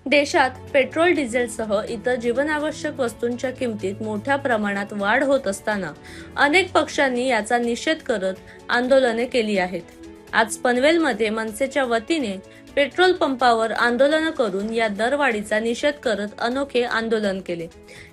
देशात पेट्रोल डिझेलसह इतर जीवनावश्यक वस्तूंच्या किमतीत मोठ्या प्रमाणात वाढ होत असताना अनेक पक्षांनी याचा निषेध करत आंदोलने केली आहेत। आज पनवेलमध्ये मनसेच्या वतीने पेट्रोल पंपावर आंदोलन करून या दरवाढीचा निषेध करत अनोखे आंदोलन केले।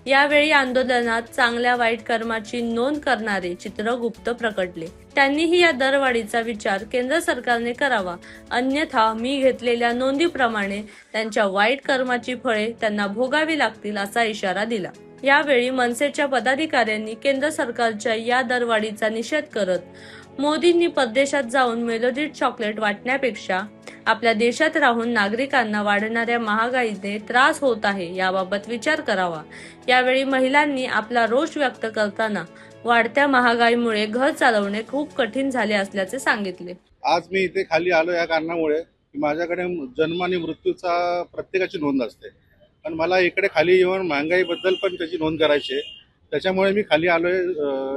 यावेळी आंदोलनात चांगल्या वाईट कर्माची नोंद करणारे चित्रगुप्त प्रकटले। त्यांनीही या दरवाढीचा विचार केंद्र सरकारने करावा, अन्यथा मी घेतलेल्या नोंदीप्रमाणे त्यांच्या वाईट कर्माची फळे त्यांना भोगावी लागतील असा इशारा दिला। यावेळी मनसेच्या पदाधिकाऱ्यांनी केंद्र सरकारच्या या दरवाढीचा निषेध करत मोदींनी परदेशात जाऊन मेलोडी चॉकलेट वाटण्यापेक्षा आपल्या देशात राहून नागरिकांना वाढणाऱ्या महागाईने त्रास होत आहे याबाबत विचार करावा। यावेळी महिलांनी आपला रोष व्यक्त करताना वाढत्या महागाईमुळे घर चालवणे खूप कठीण झाले असल्याचे सांगितले। आज मी इथे खाली आलो या कारणामुळे की माझ्याकडे जन्म आणि मृत्यूचा प्रत्येकाची नोंद असते, पण मला इकडे खाली येऊन महागाईबद्दल पण त्याची नोंद करायची आहे। त्याच्यामुळे मी खाली आलोय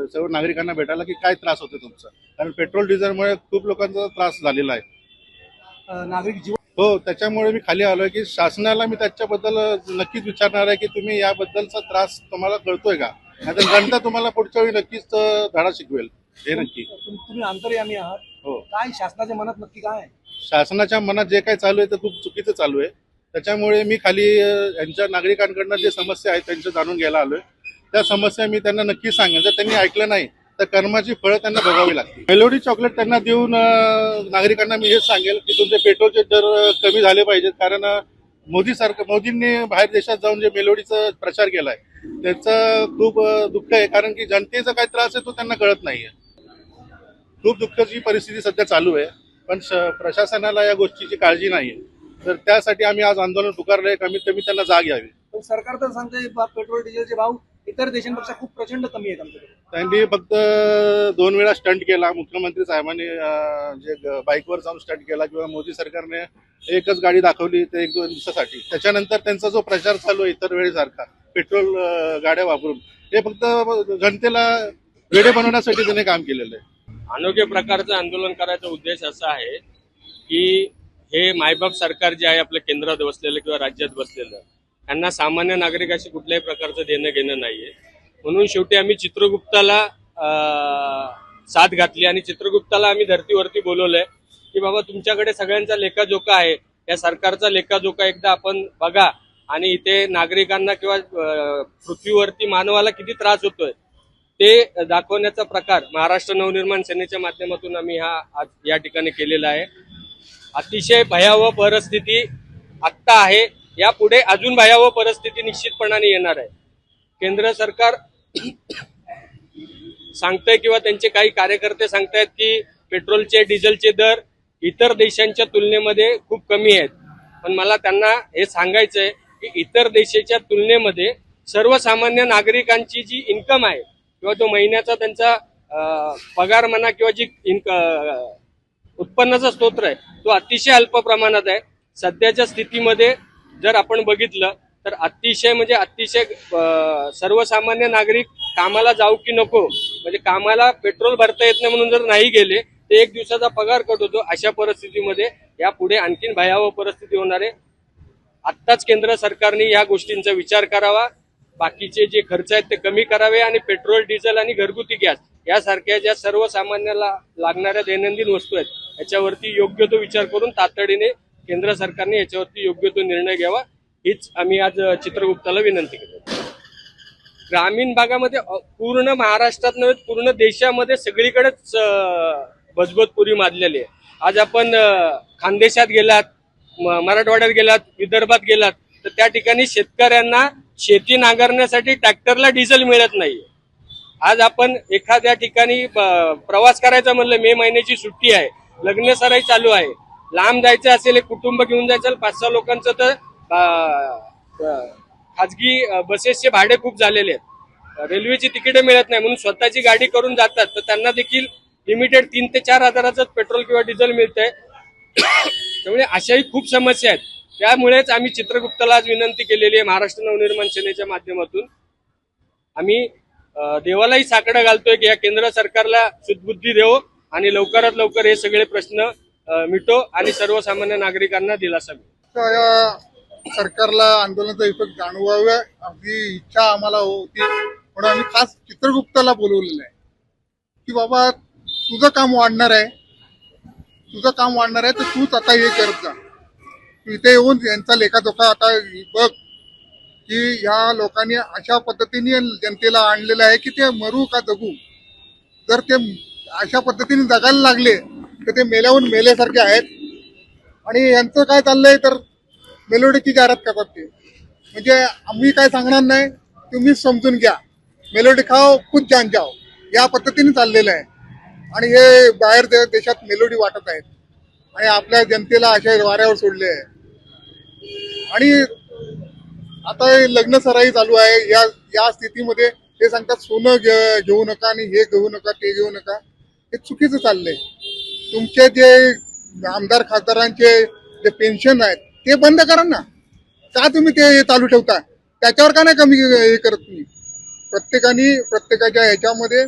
सर्व नागरिकांना भेटायला की काय त्रास होतो तुमचा, कारण पेट्रोल डिझेलमुळे खूप लोकांचा त्रास झालेला आहे नागरिक जीवन। हो, त्याच्यामुळे मी खाली आलोय की शासनाला मी त्याच्याबद्दल नक्कीच विचारणार आहे की तुम्ही याबद्दलचा त्रास तुम्हाला कळतोय का, नाहीतर जनता तुम्हाला पुढच्या वेळी नक्कीच धडा शिकवेल हे नक्की। तुम्ही अंतर्यामी आहात, हो, काय शासनाच्या मनात नक्की काय आहे? शासनाच्या मनात जे काही चालू आहे ते खूप चुकीचं चालू आहे। त्याच्यामुळे मी खाली यांच्या नागरिकांकडनं जे समस्या आहेत त्यांच्या जाणून घ्यायला आलोय। त्या समस्या मी त्यांना नक्की सांगेन, जर त्यांनी ऐकलं नाही तर कर्माची फळं त्यांना भोगावी लागतील। मेलोडी चॉकलेट त्यांना देऊन नागरिकांना मी हेच सांगेल की तुमचे पेट्रोलचे दर कमी झाले पाहिजेत, कारण मोदींनी बाहेर देशात जाऊन जे मेलोडीचा प्रचार केलाय त्याचं खूप दुःख आहे, कारण की जनतेचा काय त्रास आहे तो त्यांना कळत नाहीये। खूप दुःखाची परिस्थिती सध्या चालू आहे, पण प्रशासनाला या गोष्टीची काळजी नाहीये, तर त्यासाठी आम्ही आज आंदोलन पुकारलंय। कमीत कमी त्यांना जाग यावी। पण सरकार तर सांगतंय पेट्रोल डिझेलचे भाव इतर देशांपेक्षा खूप प्रचंड कमी आहेत आमच्याकडे। त्यांनी फक्त 2 वेळा स्टंट केला, मुख्यमंत्री साहेबांनी जे बाईकवर जाऊन स्टंट केला, किंवा मोदी सरकारने एकच गाडी दाखवली ते 1-2 दिवसासाठी। त्याच्यानंतर त्यांचा जो प्रचार चालू आहे इतर वेळेसारखा पेट्रोल गाड्या वापरून, हे फक्त जनतेला वेडे बनवण्यासाठी त्याने काम केलेलं आहे। अनोख्या प्रकारचं आंदोलन करायचा उद्देश असा आहे की हे मायबाप सरकार जे आहे आपल्या केंद्रात बसलेलं किंवा राज्यात बसलेलं, त्यांना सामान्य नागरिकाशी कुठल्याही प्रकारचं देणं घेणं नाहीये। म्हणून शेवटी आम्ही चित्रगुप्ताला साथ घातली आणि चित्रगुप्ताला आम्ही धर्तीवरती बोलवलंय की बाबा तुमच्याकडे सगळ्यांचा लेखाजोखा आहे, या सरकारचा लेखाजोखा एकदा आपण बघा आणि इथे नागरिकांना किंवा पृथ्वीवरती मानवाला किती त्रास होतोय ते दाखवण्याचा प्रकार महाराष्ट्र नवनिर्माण सेनेच्या माध्यमातून आम्ही आज या ठिकाणी केलेला आहे। अतिशय भयावह परिस्थिती आत्ता आहे, यापुढे अजून भयावह परिस्थिती निश्चितपणाने येणार आहे। केंद्र सरकार सांगतंय किंवा त्यांचे काही कार्यकर्ते सांगतायत की पेट्रोलचे डिझेलचे दर इतर देशांच्या तुलनेमध्ये खूप कमी आहेत, पण मला त्यांना हे सांगायचंय की इतर देशाच्या तुलनेमध्ये सर्वसामान्य नागरिकांची जी इन्कम आहे किंवा जो महिन्याचा त्यांचा पगार म्हणा किंवा जी उत्पन्नाचा स्रोत आहे तो अतिशय अल्प प्रमाणात आहे। सध्याच्या स्थितीमध्ये जर आपण बघितलं तर अतिशय म्हणजे अतिशय सर्वसामान्य नागरिक कामाला जाऊ की नको, म्हणजे कामाला पेट्रोल भरता येत नाही म्हणून जर नाही गेले ते 1 दिवसाचा पगार कट होतो। अशा परिस्थितीमध्ये यापुढे आणखीन भयावह परिस्थिती होणार आहे। आत्ताच केंद्र सरकारने या गोष्टींचा विचार करावा, बाकीचे जे खर्च आहेत ते कमी करावे आणि पेट्रोल डिझेल आणि घरगुती गॅस यासारख्या ज्या सर्वसामान्याला लागणाऱ्या दैनंदिन वस्तू आहेत याच्यावरती योग्य तो विचार करून तातडीने केंद्र सरकारने याच्यावरती योग्य तो निर्णय घ्यावा, हीच आम्ही आज चित्रगुप्ताला विनंती केली। ग्रामीण भागामध्ये पूर्ण महाराष्ट्रात नव्हे पूर्ण देशामध्ये सगळीकडेच बजबजपुरी माजलेली आहे। आज आपण खानदेशात गेलात, मराठवाड्यात गेलात, विदर्भात गेलात तर त्या ठिकाणी शेतकऱ्यांना शेती नांगरण्यासाठी ट्रॅक्टरला डिझेल मिळत नाही। आज आपण एखाद्या ठिकाणी प्रवास करायचा म्हणलं, मे महिन्याची सुट्टी आहे, लग्न सराई चालू आहे, लांब जायचं असेल, एक कुटुंब घेऊन जायचं 5-6 लोकांचं, तर खाजगी बसेसचे भाडे खूप झालेले आहेत, रेल्वेची तिकिटे मिळत नाही म्हणून स्वतःची गाडी करून जातात, तर त्यांना देखील लिमिटेड 3 ते 4 हजाराचं पेट्रोल किंवा डिझेल मिळतंय। त्यामुळे अशाही खूप समस्या आहेत। त्यामुळेच आम्ही चित्रगुप्ताला आज विनंती केलेली आहे महाराष्ट्र नवनिर्माण सेनेच्या माध्यमातून। आम्ही देवालाही साकडं घालतोय की या केंद्र सरकारला सुदबुद्धी देवो आणि लवकरात लवकर हे सगळे प्रश्न मिटो आणि सर्वसामान्य नागरिकांना दिलासा मिळो। सरकारला आंदोलनाचा इफेक्ट जाणवावा अशी इच्छा आम्हाला होती, म्हणून आम्ही खास चित्रगुप्ताला बोलवलेलं आहे की बाबा तुझं काम वाढणार आहे, तर तूच आता हे करत जा. तू इथे येऊन यांचा लेखाजोखा आता बघ की ह्या लोकांनी अशा पद्धतीने जनतेला आणलेलं आहे की ते मरू का जगू. जर ते अशा पद्धतीने जगायला लागले तर ते मेल्याहून मेल्यासारखे आहेत. आणि यांचं काय चाललंय तर मेलोडीची जाहिरात करतात ते, म्हणजे आम्ही काय सांगणार नाही, तुम्हीच समजून घ्या, मेलोडी खाओ खुद जान जाओ, या पद्धतीने चाललेलं आहे. आणि हे बाहेर देशात मेलोडी वाटत आहेत आणि आपल्या जनतेला अशा वाऱ्यावर सोडले आहे. आणि आता लग्न सराई चालू आहे, या स्थितीमध्ये ते सांगतात सोनं घेऊ नका आणि हे घेऊ नका ते घेऊ नका. हे चुकीचं चाललंय. तुमचे जे आमदार खासदारांचे जे पेन्शन आहेत ते बंद करा ना. का तुम्ही ते चालू ठेवता? त्याच्यावर का नाही कमी हे करत तुम्ही? प्रत्येकाच्या ह्याच्यामध्ये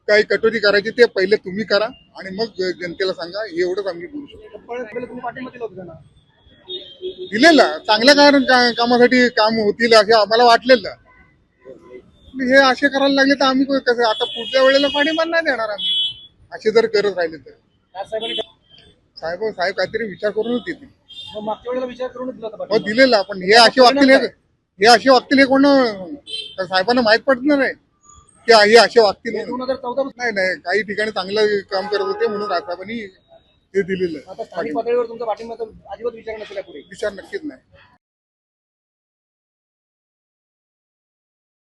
काही कटोरी करायची ते पहिले तुम्ही करा आणि मग जनतेला सांगा. एवढंच आम्ही बोलू शकतो. तुम्ही पाठिंबा दिला होता त्यांना. दिलेलं चांगल्या कामासाठी काम होतील असं आम्हाला वाटलेलं. हे असे करायला लागले तर आम्ही कसं आता पुढच्या वेळेला पाठिंबा नाही देणार आम्ही, असे जर करत राहिले तर. साहेब काहीतरी विचार करूनच देतील. मग मागच्या वेळेला विचार करूनच दिला होता हो पाठिंबा. दिलेला, पण हे असे वागतील हे कोण साहेबांना माहित पडणार आहे की हे असे वागतील म्हणून. 2014 नाही काही ठिकाणी चांगलं काम करत होते म्हणून साहेबांनी हे दिलेलं. आता स्थानिक पातळीवर तुमचा पाठिंबा तर अजिबात विचार नसेल पुढे. विचार नक्कीच नाही.